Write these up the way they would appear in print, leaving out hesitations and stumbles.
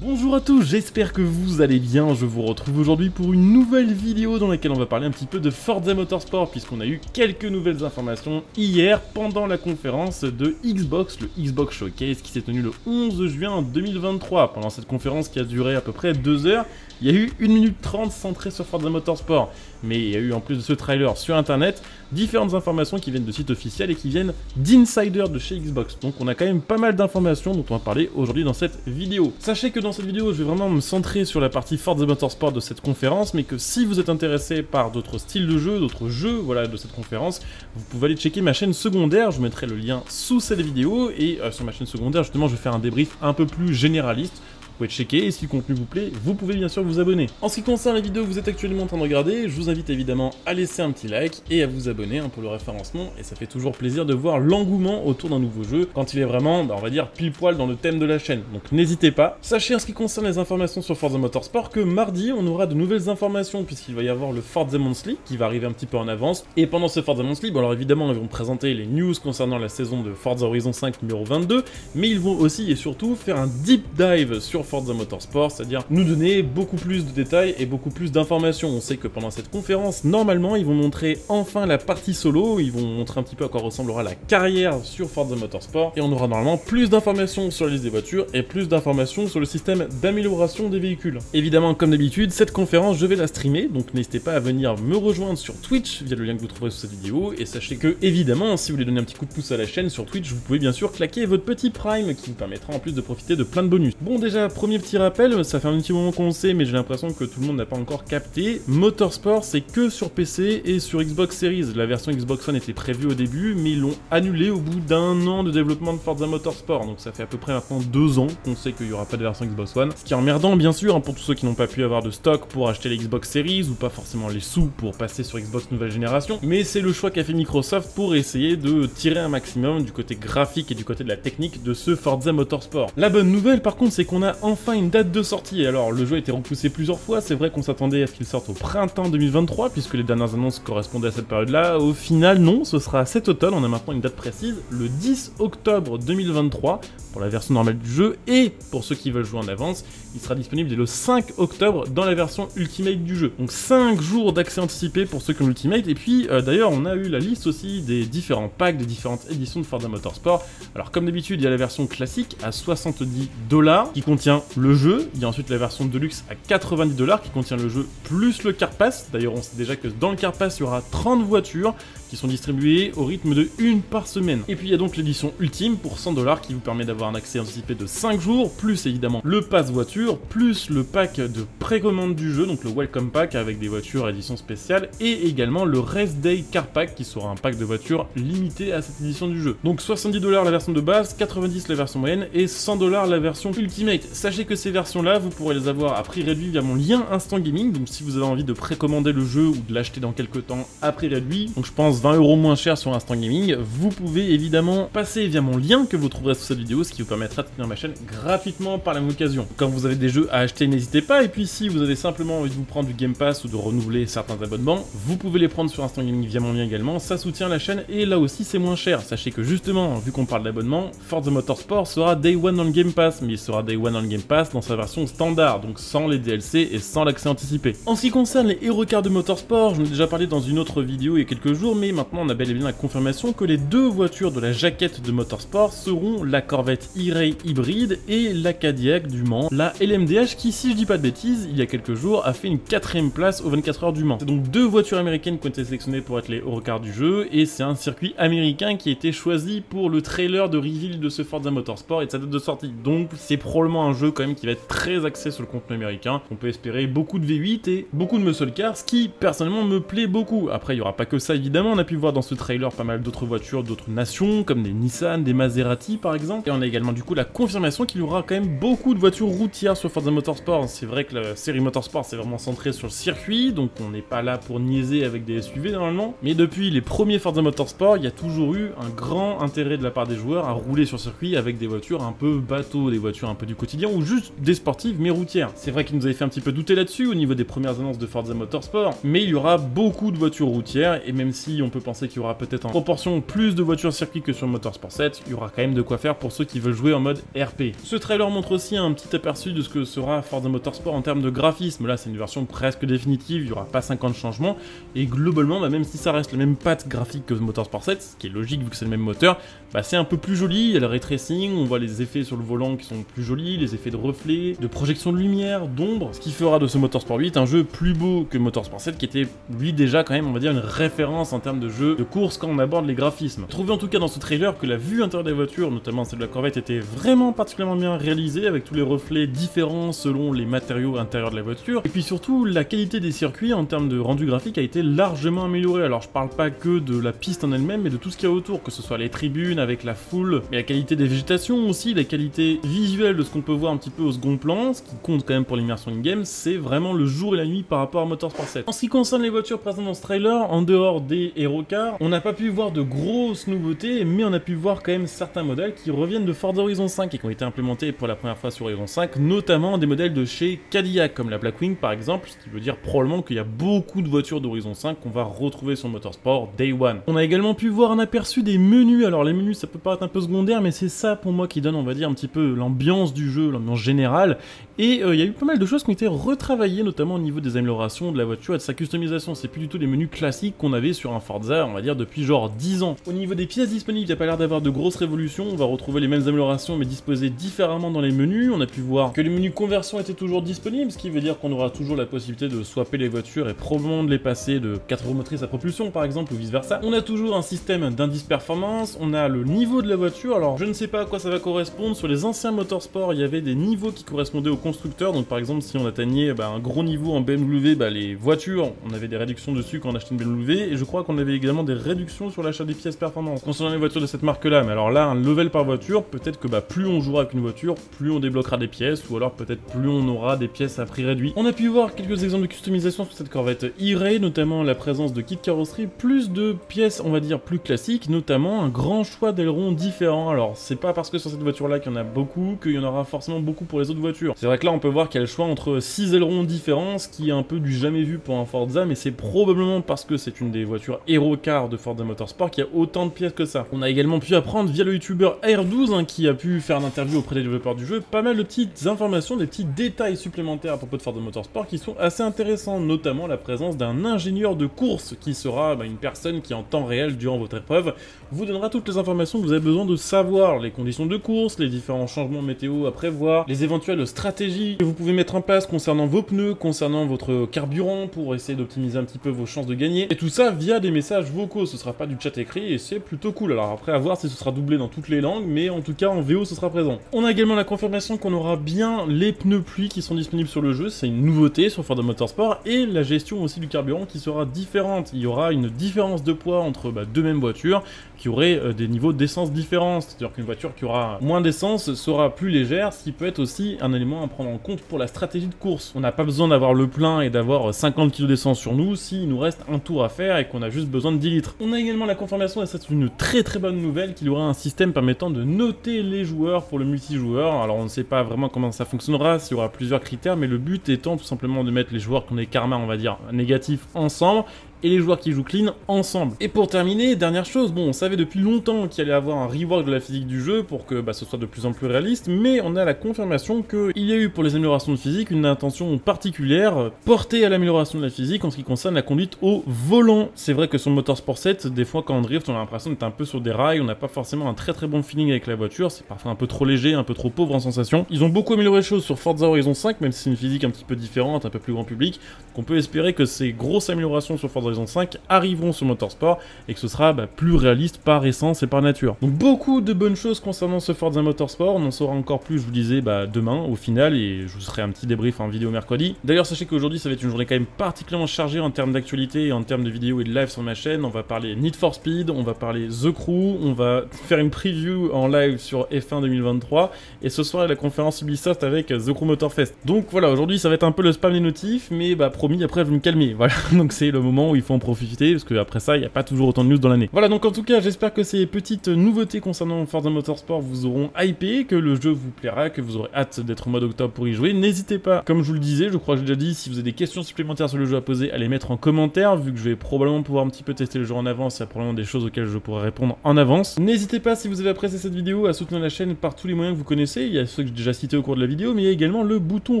Bonjour à tous, j'espère que vous allez bien. Je vous retrouve aujourd'hui pour une nouvelle vidéo dans laquelle on va parler un petit peu de Forza Motorsport, puisqu'on a eu quelques nouvelles informations hier pendant la conférence de Xbox, le Xbox Showcase qui s'est tenu le 11 juin 2023. Pendant cette conférence qui a duré à peu près 2 heures, il y a eu 1 minute 30 centrée sur Forza Motorsport. Mais il y a eu en plus de ce trailer sur internet, différentes informations qui viennent de sites officiels et qui viennent d'insiders de chez Xbox. Donc on a quand même pas mal d'informations dont on va parler aujourd'hui dans cette vidéo. Sachez que dans cette vidéo, je vais vraiment me centrer sur la partie Forza Motorsport de cette conférence, mais que si vous êtes intéressé par d'autres styles de jeu, d'autres jeux voilà, de cette conférence, vous pouvez aller checker ma chaîne secondaire, je vous mettrai le lien sous cette vidéo, et sur ma chaîne secondaire, justement, je vais faire un débrief un peu plus généraliste. Vous pouvez checker, et si le contenu vous plaît, vous pouvez bien sûr vous abonner. En ce qui concerne la vidéo que vous êtes actuellement en train de regarder, je vous invite évidemment à laisser un petit like et à vous abonner pour le référencement, et ça fait toujours plaisir de voir l'engouement autour d'un nouveau jeu quand il est vraiment, on va dire, pile poil dans le thème de la chaîne. Donc n'hésitez pas. Sachez en ce qui concerne les informations sur Forza Motorsport que mardi, on aura de nouvelles informations puisqu'il va y avoir le Forza Monthly qui va arriver un petit peu en avance. Et pendant ce Forza Monthly, bon alors évidemment, ils vont présenter les news concernant la saison de Forza Horizon 5 numéro 22, mais ils vont aussi et surtout faire un deep dive sur Forza Motorsport, c'est-à-dire nous donner beaucoup plus de détails et beaucoup plus d'informations. On sait que pendant cette conférence, normalement, ils vont montrer enfin la partie solo, ils vont montrer un petit peu à quoi ressemblera la carrière sur Forza Motorsport, et on aura normalement plus d'informations sur la liste des voitures et plus d'informations sur le système d'amélioration des véhicules. Évidemment, comme d'habitude, cette conférence, je vais la streamer, donc n'hésitez pas à venir me rejoindre sur Twitch via le lien que vous trouverez sous cette vidéo, et sachez que, évidemment, si vous voulez donner un petit coup de pouce à la chaîne sur Twitch, vous pouvez bien sûr claquer votre petit Prime qui vous permettra en plus de profiter de plein de bonus. Bon, déjà, premier petit rappel, ça fait un petit moment qu'on le sait, mais j'ai l'impression que tout le monde n'a pas encore capté. Motorsport, c'est que sur PC et sur Xbox Series. La version Xbox One était prévue au début, mais ils l'ont annulée au bout d'1 an de développement de Forza Motorsport. Donc ça fait à peu près maintenant 2 ans qu'on sait qu'il n'y aura pas de version Xbox One. Ce qui est emmerdant, bien sûr, pour tous ceux qui n'ont pas pu avoir de stock pour acheter les Xbox Series, ou pas forcément les sous pour passer sur Xbox nouvelle génération. Mais c'est le choix qu'a fait Microsoft pour essayer de tirer un maximum du côté graphique et du côté de la technique de ce Forza Motorsport. La bonne nouvelle, par contre, c'est qu'on a enfin une date de sortie. Alors, le jeu a été repoussé plusieurs fois, c'est vrai qu'on s'attendait à ce qu'il sorte au printemps 2023, puisque les dernières annonces correspondaient à cette période-là. Au final, non, ce sera cet automne, on a maintenant une date précise, le 10 octobre 2023, pour la version normale du jeu, et pour ceux qui veulent jouer en avance, il sera disponible dès le 5 octobre dans la version Ultimate du jeu. Donc 5 jours d'accès anticipé pour ceux qui ont l'Ultimate, et puis d'ailleurs, on a eu la liste aussi des différents packs, des différentes éditions de Forza Motorsport. Alors comme d'habitude, il y a la version classique à 70$ qui contient le jeu, il y a ensuite la version Deluxe à 90$ qui contient le jeu plus le Car Pass. D'ailleurs, on sait déjà que dans le Car Pass, il y aura 30 voitures qui sont distribuées au rythme de 1 par semaine. Et puis il y a donc l'édition ultime pour 100$ qui vous permet d'avoir un accès anticipé de 5 jours, plus évidemment le pass voiture, plus le pack de précommande du jeu, donc le Welcome Pack avec des voitures à édition spéciale, et également le Rest Day Car Pack qui sera un pack de voitures limité à cette édition du jeu. Donc 70$ la version de base, 90$ la version moyenne et 100$ la version Ultimate. Sachez que ces versions-là, vous pourrez les avoir à prix réduit via mon lien Instant Gaming, donc si vous avez envie de précommander le jeu ou de l'acheter dans quelques temps à prix réduit, donc je pense 20€ moins cher sur Instant Gaming, vous pouvez évidemment passer via mon lien que vous trouverez sous cette vidéo, ce qui vous permettra de soutenir ma chaîne gratuitement par la même occasion. Quand vous avez des jeux à acheter, n'hésitez pas, et puis si vous avez simplement envie de vous prendre du Game Pass ou de renouveler certains abonnements, vous pouvez les prendre sur Instant Gaming via mon lien également, ça soutient la chaîne et là aussi c'est moins cher. Sachez que justement, vu qu'on parle d'abonnement, Forza Motorsport sera Day One dans le Game Pass, mais il sera Day One dans le Game Pass dans sa version standard, donc sans les DLC et sans l'accès anticipé. En ce qui concerne les Hero Cars de Motorsport, je en ai déjà parlé dans une autre vidéo il y a quelques jours, mais maintenant on a bel et bien la confirmation que les 2 voitures de la jaquette de Motorsport seront la Corvette E-Ray hybride et la Cadillac du Mans, la LMDH qui, si je dis pas de bêtises, il y a quelques jours a fait une 4ème place aux 24 heures du Mans. C'est donc 2 voitures américaines qui ont été sélectionnées pour être les Hero Cars du jeu, et c'est un circuit américain qui a été choisi pour le trailer de reveal de ce Forza Motorsport et de sa date de sortie. Donc c'est probablement un jeu quand même qui va être très axé sur le contenu américain. On peut espérer beaucoup de V8 et beaucoup de muscle cars, ce qui personnellement me plaît beaucoup. Après il y aura pas que ça évidemment, on a pu voir dans ce trailer pas mal d'autres voitures d'autres nations comme des Nissan, des Maserati par exemple, et on a également du coup la confirmation qu'il y aura quand même beaucoup de voitures routières sur Forza Motorsport. C'est vrai que la série Motorsport c'est vraiment centré sur le circuit, donc on n'est pas là pour niaiser avec des SUV normalement, mais depuis les premiers Forza Motorsport, il y a toujours eu un grand intérêt de la part des joueurs à rouler sur circuit avec des voitures un peu bateau, des voitures un peu du quotidien ou juste des sportives mais routières. C'est vrai qu'ils nous avaient fait un petit peu douter là-dessus au niveau des premières annonces de Forza Motorsport, mais il y aura beaucoup de voitures routières, et même si on peut penser qu'il y aura peut-être en proportion plus de voitures circuit que sur Motorsport 7, il y aura quand même de quoi faire pour ceux qui veulent jouer en mode RP. Ce trailer montre aussi un petit aperçu de ce que sera Forza Motorsport en termes de graphisme. Là, c'est une version presque définitive, il n'y aura pas 50 changements, et globalement, même si ça reste la même patte graphique que Motorsport 7, ce qui est logique vu que c'est le même moteur, c'est un peu plus joli, il y a le ray tracing, on voit les effets sur le volant qui sont plus jolis, les effets de reflets, de projection de lumière, d'ombre, ce qui fera de ce Motorsport 8 un jeu plus beau que Motorsport 7 qui était lui déjà quand même on va dire une référence en termes de jeu de course quand on aborde les graphismes. Trouvez en tout cas dans ce trailer que la vue intérieure des voitures, notamment celle de la Corvette, était vraiment particulièrement bien réalisée avec tous les reflets différents selon les matériaux intérieurs de la voiture, et puis surtout la qualité des circuits en termes de rendu graphique a été largement améliorée. Alors je parle pas que de la piste en elle-même mais de tout ce qu'il y a autour, que ce soit les tribunes avec la foule, mais la qualité des végétations aussi, la qualité visuelle de ce qu'on peut voir un petit peu au second plan, ce qui compte quand même pour l'immersion in-game, c'est vraiment le jour et la nuit par rapport à Motorsport 7. En ce qui concerne les voitures présentes dans ce trailer, en dehors des Hero Cars, on n'a pas pu voir de grosses nouveautés, mais on a pu voir quand même certains modèles qui reviennent de Forza Horizon 5 et qui ont été implémentés pour la première fois sur Horizon 5, notamment des modèles de chez Cadillac, comme la Blackwing par exemple, ce qui veut dire probablement qu'il y a beaucoup de voitures d'Horizon 5 qu'on va retrouver sur Motorsport Day One. On a également pu voir un aperçu des menus. Alors les menus ça peut paraître un peu secondaire, mais c'est ça pour moi qui donne on va dire un petit peu l'ambiance du jeu, l'ambiance générale, et il y a eu pas mal de choses qui ont été retravaillées, notamment au niveau des améliorations de la voiture et de sa customisation. C'est plus du tout les menus classiques qu'on avait sur un Forza, on va dire depuis genre 10 ans. Au niveau des pièces disponibles, il n'y a pas l'air d'avoir de grosses révolutions, on va retrouver les mêmes améliorations mais disposées différemment dans les menus. On a pu voir que les menus conversion étaient toujours disponibles, ce qui veut dire qu'on aura toujours la possibilité de swapper les voitures et probablement de les passer de 4 roues motrices à propulsion par exemple ou vice versa. On a toujours un système d'indice performance, on a le niveau de la voiture. Alors je ne sais pas à quoi ça va correspondre, sur les anciens Motorsport il y avait des niveaux qui correspondaient aux constructeurs, donc par exemple si on atteignait un gros niveau en BMW, les voitures, on avait des réductions dessus quand on achetait une BMW, et je crois qu'on avait également des réductions sur l'achat des pièces performantes concernant les voitures de cette marque là. Mais alors là, un level par voiture, peut-être que plus on jouera avec une voiture, plus on débloquera des pièces, ou alors peut-être plus on aura des pièces à prix réduit. On a pu voir quelques exemples de customisation sur cette Corvette E-Ray, notamment la présence de kit carrosserie, plus de pièces on va dire plus classiques, notamment un grand choix d'ailerons différents. Alors c'est pas parce que sur cette voiture là qu'il y en a beaucoup qu'il y en aura forcément beaucoup pour les autres voitures. C'est vrai que là on peut voir qu'il y a le choix entre 6 ailerons différents, ce qui est un peu du jamais vu pour un Forza, mais c'est probablement parce que c'est une des voitures Hero Car de Forza Motorsport qu'il y a autant de pièces que ça. On a également pu apprendre via le youtubeur AR12 qui a pu faire une interview auprès des développeurs du jeu, pas mal de petites informations, des petits détails supplémentaires à propos de Forza Motorsport qui sont assez intéressants, notamment la présence d'un ingénieur de course qui sera une personne qui en temps réel durant votre épreuve vous donnera toutes les informations que vous avez besoin de savoir, les conditions de course, les différents changements météo à prévoir, les éventuelles stratégies que vous pouvez mettre en place concernant vos pneus, concernant votre carburant pour essayer d'optimiser un petit peu vos chances de gagner, et tout ça via des messages vocaux. Ce sera pas du chat écrit et c'est plutôt cool. Alors après à voir si ce sera doublé dans toutes les langues, mais en tout cas en VO ce sera présent. On a également la confirmation qu'on aura bien les pneus pluie qui sont disponibles sur le jeu, c'est une nouveauté sur Forza Motorsport, et la gestion aussi du carburant qui sera différente. Il y aura une différence de poids entre deux mêmes voitures qui auraient des niveaux d'essence différents, c'est-à-dire qu'une voiture qui aura moins d'essence sera plus légère, ce qui peut être aussi un élément à prendre en compte pour la stratégie de course. On n'a pas besoin d'avoir le plein et d'avoir 50 kg d'essence sur nous s'il nous reste un tour à faire et qu'on a juste besoin de 10 litres. On a également la confirmation, et c'est une très bonne nouvelle, qu'il y aura un système permettant de noter les joueurs pour le multijoueur. Alors on ne sait pas vraiment comment ça fonctionnera, s'il y aura plusieurs critères, mais le but étant tout simplement de mettre les joueurs qui ont des karmas on va dire négatifs ensemble, et les joueurs qui jouent clean ensemble. Et pour terminer, dernière chose, bon on savait depuis longtemps qu'il allait avoir un rework de la physique du jeu pour que ce soit de plus en plus réaliste, mais on a la confirmation qu'il y a eu pour les améliorations de physique une intention particulière portée à l'amélioration de la physique en ce qui concerne la conduite au volant. C'est vrai que sur le Motorsport 7, des fois quand on drift on a l'impression d'être un peu sur des rails, on n'a pas forcément un très bon feeling avec la voiture, c'est parfois un peu trop léger, un peu trop pauvre en sensation. Ils ont beaucoup amélioré les choses sur Forza Horizon 5, même si c'est une physique un petit peu différente, un peu plus grand public, donc on peut espérer que ces grosses améliorations sur Forza Horizon 5 arriveront sur Motorsport et que ce sera plus réaliste par essence et par nature. Donc beaucoup de bonnes choses concernant ce Forza Motorsport, on en saura encore plus je vous disais demain au final, et je vous ferai un petit débrief en vidéo mercredi. D'ailleurs sachez qu'aujourd'hui ça va être une journée quand même particulièrement chargée en termes d'actualité et en termes de vidéos et de live sur ma chaîne. On va parler Need for Speed, on va parler The Crew, on va faire une preview en live sur F1 2023, et ce soir la conférence Ubisoft avec The Crew Motorfest. Donc voilà, aujourd'hui ça va être un peu le spam des notifs, mais promis après je vais me calmer, voilà. Donc c'est le moment où où il faut en profiter, parce qu'après ça, il n'y a pas toujours autant de news dans l'année. Voilà, donc en tout cas, j'espère que ces petites nouveautés concernant Forza Motorsport vous auront hypé, que le jeu vous plaira, que vous aurez hâte d'être au mois d'octobre pour y jouer. N'hésitez pas, comme je vous le disais, je crois que j'ai déjà dit, si vous avez des questions supplémentaires sur le jeu à poser, à les mettre en commentaire, vu que je vais probablement pouvoir un petit peu tester le jeu en avance, il y a probablement des choses auxquelles je pourrai répondre en avance. N'hésitez pas, si vous avez apprécié cette vidéo, à soutenir la chaîne par tous les moyens que vous connaissez. Il y a ceux que j'ai déjà cités au cours de la vidéo, mais il y a également le bouton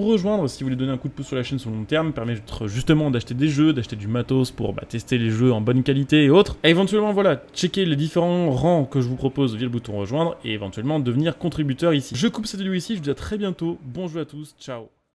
rejoindre si vous voulez donner un coup de pouce sur la chaîne sur le long terme, permettre justement d'acheter des jeux, d'acheter du matos pour tester les jeux en bonne qualité et autres. Et éventuellement, voilà, checker les différents rangs que je vous propose via le bouton rejoindre et éventuellement devenir contributeur ici. Je coupe cette vidéo ici, je vous dis à très bientôt, bon jeu à tous, ciao.